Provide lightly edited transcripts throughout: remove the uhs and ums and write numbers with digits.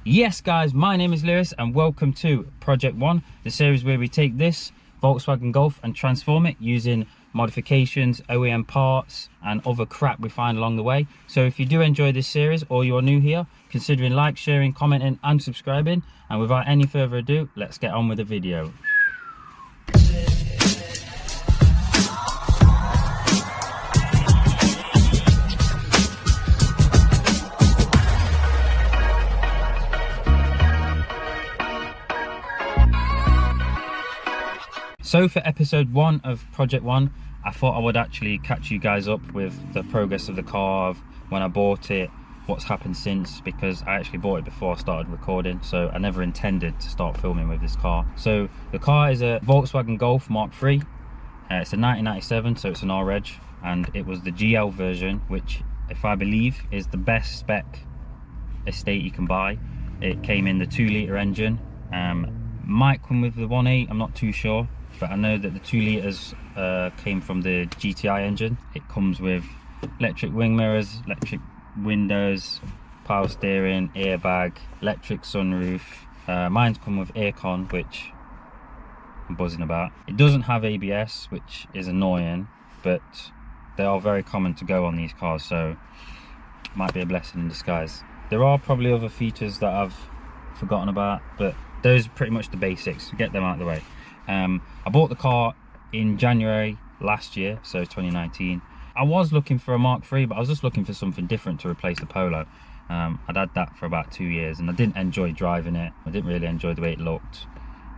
Yes guys, my name is Lewis and welcome to Project One, the series where we take this Volkswagen Golf and transform it using modifications, OEM parts and other crap we find along the way. So if you do enjoy this series or you're new here, considering like, sharing, commenting and subscribing. And without any further ado, let's get on with the video. So for episode 1 of Project One, I thought I would actually catch you guys up with the progress of the car, of when I bought it, what's happened since, because I actually bought it before I started recording, so I never intended to start filming with this car. So the car is a Volkswagen Golf Mark III. It's a 1997, so it's an R-Reg, and it was the GL version, which, if I believe, is the best spec estate you can buy. It came in the 2-litre engine, might come with the 1.8, I'm not too sure. But I know that the 2 litres came from the GTI engine. It comes with electric wing mirrors, electric windows, power steering, airbag, electric sunroof. Mine's come with aircon, which I'm buzzing about. It doesn't have ABS, which is annoying, but they are very common to go on these cars, so it might be a blessing in disguise. There are probably other features that I've forgotten about, but those are pretty much the basics. Get them out of the way. I bought the car in January last year, so 2019. I was looking for a Mark III, but I was just looking for something different to replace the Polo. I'd had that for about 2 years and I didn't enjoy driving it. I didn't really enjoy the way it looked,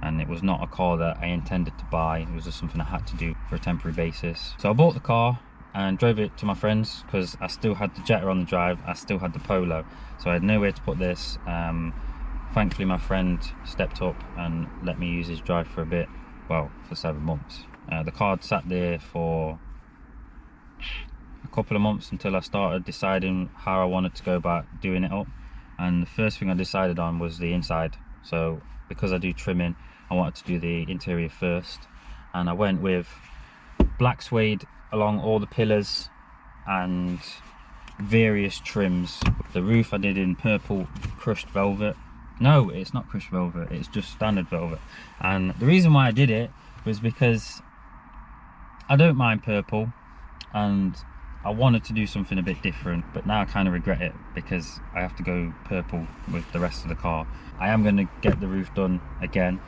and it was not a car that I intended to buy. It was just something I had to do for a temporary basis. So I bought the car and drove it to my friends because I still had the Jetta on the drive, I still had the Polo, so I had nowhere to put this. Thankfully my friend stepped up and let me use his drive for a bit, well, for 7 months. The car had sat there for a couple of months until I started deciding how I wanted to go about doing it up. And the first thing I decided on was the inside. So because I do trimming, I wanted to do the interior first. And I went with black suede along all the pillars and various trims. The roof I did in purple crushed velvet. No, it's not crushed velvet, it's just standard velvet. And the reason why I did it was because I don't mind purple and I wanted to do something a bit different, but now I kind of regret it because I have to go purple with the rest of the car. I am going to get the roof done again.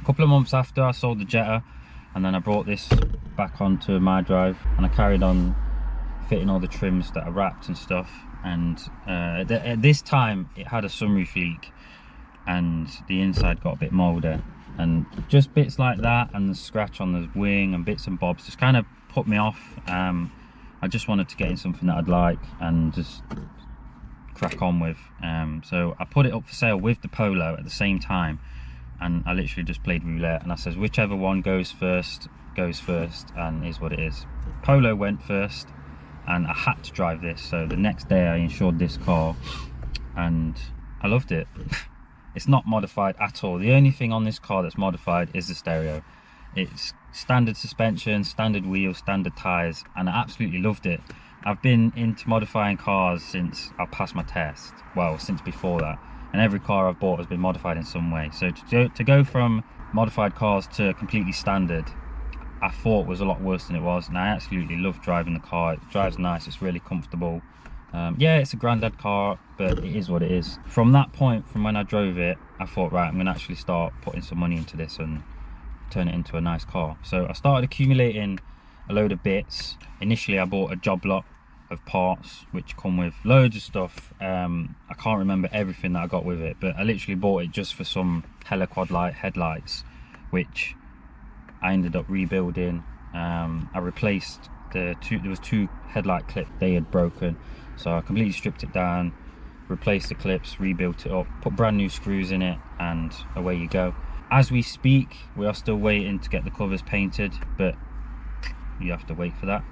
A couple of months after I sold the Jetta, and then I brought this back onto my drive and I carried on fitting all the trims that I wrapped and stuff. And at this time it had a sunroof leak and the inside got a bit mouldy, and just bits like that and the scratch on the wing and bits and bobs just kind of put me off. I just wanted to get in something that I'd like and just crack on with. So I put it up for sale with the Polo at the same time, and I literally just played roulette and I says whichever one goes first, and is what it is. Polo went first and I had to drive this, so the next day I insured this car and I loved it. It's not modified at all. The only thing on this car that's modified is the stereo. It's standard suspension, standard wheels, standard tyres, and I absolutely loved it. I've been into modifying cars since I passed my test, well, since before that, and every car I've bought has been modified in some way. So to go from modified cars to completely standard, I thought was a lot worse than it was, and I absolutely love driving the car. It drives nice, it's really comfortable. Yeah, it's a granddad car, but it is what it is. From that point, from when I drove it, I thought, right, I'm gonna actually start putting some money into this and turn it into a nice car. So I started accumulating a load of bits. Initially I bought a job lot of parts which come with loads of stuff. I can't remember everything that I got with it, but I literally bought it just for some heliquad light headlights, which I ended up rebuilding. I replaced there was 2 headlight clips, they had broken, so I completely stripped it down, replaced the clips, rebuilt it up, put brand new screws in it, and away you go. As we speak, we are still waiting to get the covers painted, but you have to wait for that.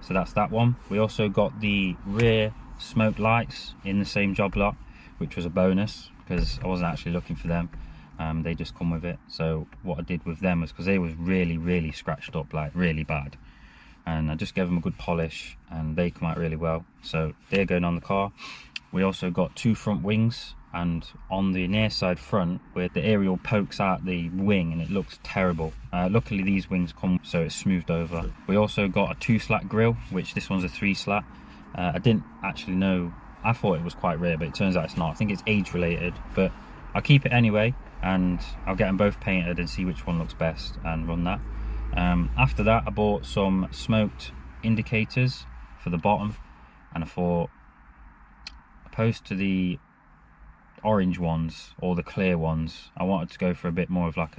So that's that one. We also got the rear smoke lights in the same job lot, which was a bonus because I wasn't actually looking for them. They just come with it. So what I did with them was, because they was really scratched up, like really bad, and I just gave them a good polish and they come out really well. So they're going on the car. We also got 2 front wings, and on the near side front where the aerial pokes out the wing and it looks terrible. Luckily these wings come so it's smoothed over. We also got a 2-slat grille, which this one's a 3-slat. I didn't actually know, I thought it was quite rare, but it turns out it's not. I think it's age related, but I'll keep it anyway and I'll get them both painted and see which one looks best and run that. After that I bought some smoked indicators for the bottom, and I thought, opposed to the orange ones or the clear ones, I wanted to go for a bit more of like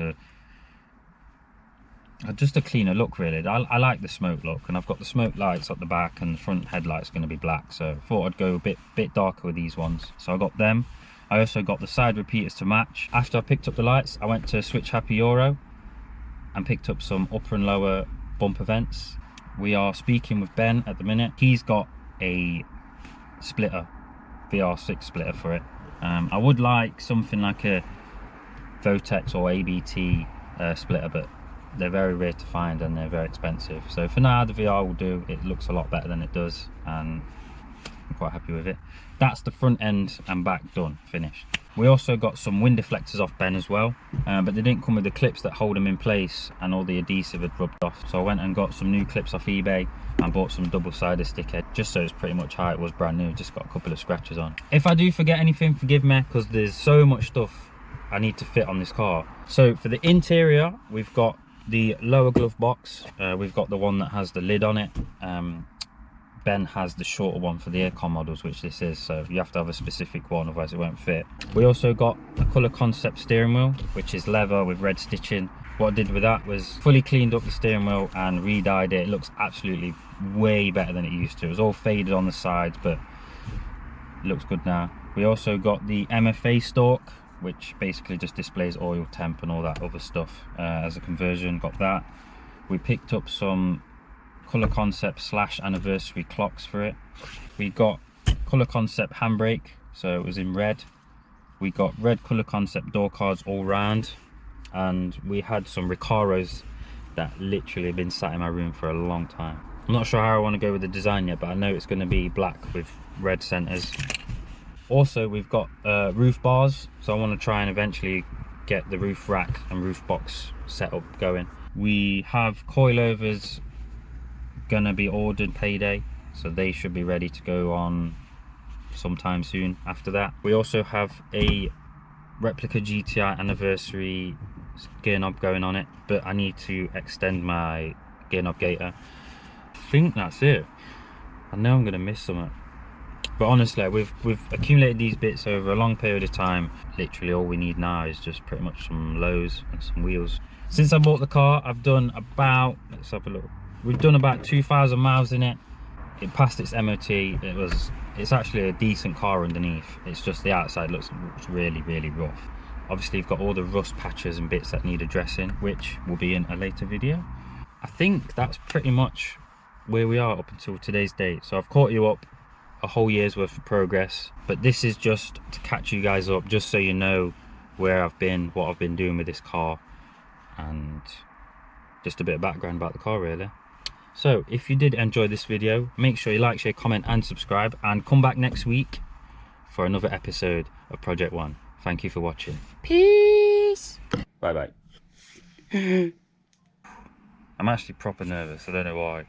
just a cleaner look really. I like the smoke look, and I've got the smoke lights at the back and the front headlights going to be black, so I thought I'd go a bit darker with these ones, so I got them. I also got the side repeaters to match. After I picked up the lights, I went to Switch Happy Euro and picked up some upper and lower bumper vents. We are speaking with Ben at the minute. He's got a splitter, VR6 splitter for it. I would like something like a Votex or ABT splitter, but they're very rare to find and they're very expensive. So for now the VR will do. It looks a lot better than it does and I'm quite happy with it. That's the front end and back done, finished. We also got some wind deflectors off Ben as well, but they didn't come with the clips that hold them in place and all the adhesive had rubbed off. So I went and got some new clips off eBay and bought some double-sided stickhead, just so it's pretty much how it was brand new, just got a couple of scratches on. If I do forget anything, forgive me, because there's so much stuff I need to fit on this car. So for the interior, we've got the lower glove box. We've got the one that has the lid on it. Ben has the shorter one for the aircon models, which this is, so you have to have a specific one, otherwise it won't fit. We also got a colour concept steering wheel, which is leather with red stitching. What I did with that was fully cleaned up the steering wheel and re-dyed it. It looks absolutely way better than it used to. It was all faded on the sides, but it looks good now. We also got the MFA stalk, which basically just displays oil temp and all that other stuff as a conversion. Got that. We picked up some colour concept / anniversary clocks for it. We got colour concept handbrake, so it was in red. We got red colour concept door cards all round, and we had some Recaros that literally have been sat in my room for a long time. I'm not sure how I want to go with the design yet, but I know it's going to be black with red centres. Also we've got roof bars, so I want to try and eventually get the roof rack and roof box setup going. We have coilovers gonna be ordered payday, so they should be ready to go on sometime soon after that. We also have a replica GTI anniversary gear knob going on it, but I need to extend my gear knob gaiter. I think that's it. I know I'm gonna miss something, but honestly we've accumulated these bits over a long period of time. Literally all we need now is just pretty much some lows and some wheels. Since I bought the car, I've done about, let's have a look, we've done about 2,000 miles in it. It passed its MOT. It's actually a decent car underneath. It's just the outside looks really rough. Obviously you've got all the rust patches and bits that need addressing, which will be in a later video. I think that's pretty much where we are up until today's date. So I've caught you up a whole year's worth of progress, but this is just to catch you guys up, just so you know where I've been, what I've been doing with this car, and just a bit of background about the car really. So if you did enjoy this video, make sure you like, share, comment and subscribe, and come back next week for another episode of Project One. Thank you for watching. Peace. Bye bye. I'm actually proper nervous, I don't know why.